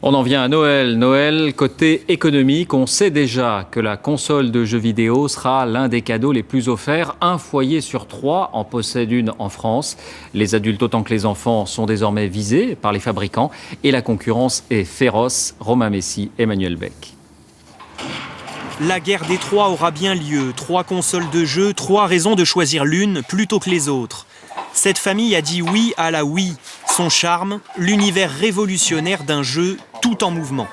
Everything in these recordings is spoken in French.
On en vient à Noël. Noël, côté économique, on sait déjà que la console de jeux vidéo sera l'un des cadeaux les plus offerts. Un foyer sur 3 en possède une en France. Les adultes autant que les enfants sont désormais visés par les fabricants et la concurrence est féroce. Romain Messi, Emmanuel Beck. La guerre des 3 aura bien lieu. 3 consoles de jeux, 3 raisons de choisir l'une plutôt que les autres. Cette famille a dit oui à la Wii. Son charme, l'univers révolutionnaire d'un jeu tout en mouvement.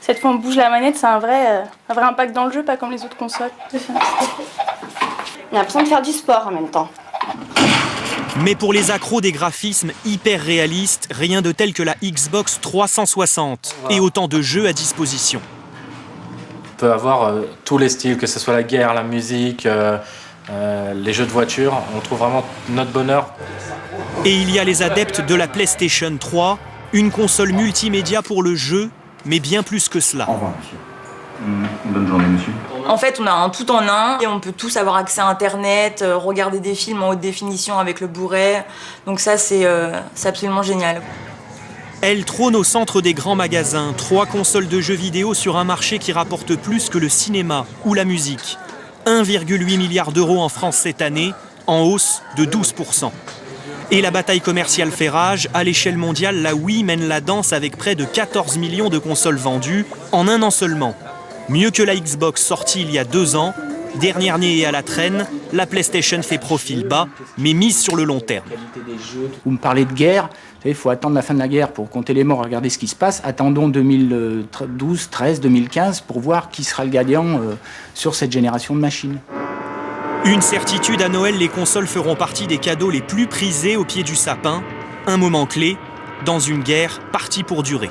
Cette fois on bouge la manette, c'est un vrai impact dans le jeu, pas comme les autres consoles. On a besoin de faire du sport en même temps. Mais pour les accros des graphismes hyper réalistes, rien de tel que la Xbox 360 et autant de jeux à disposition. On peut avoir tous les styles, que ce soit la guerre, la musique, les jeux de voiture. On trouve vraiment notre bonheur. Et il y a les adeptes de la PlayStation 3, une console multimédia pour le jeu, mais bien plus que cela. Au revoir, monsieur. Bonne journée, monsieur. En fait, on a un tout en un et on peut tous avoir accès à Internet, regarder des films en haute définition avec le Blu-ray. Donc ça, c'est absolument génial. Elle trône au centre des grands magasins, 3 consoles de jeux vidéo sur un marché qui rapporte plus que le cinéma ou la musique. 1,8 milliard d'euros en France cette année, en hausse de 12%. Et la bataille commerciale fait rage. À l'échelle mondiale, la Wii mène la danse avec près de 14 millions de consoles vendues en un an seulement. Mieux que la Xbox sortie il y a 2 ans, dernière née et à la traîne, la PlayStation fait profil bas, mais mise sur le long terme. Vous me parlez de guerre, il faut attendre la fin de la guerre pour compter les morts, regarder ce qui se passe. Attendons 2012, 13, 2015 pour voir qui sera le gagnant sur cette génération de machines. Une certitude, à Noël, les consoles feront partie des cadeaux les plus prisés au pied du sapin. Un moment clé dans une guerre partie pour durer.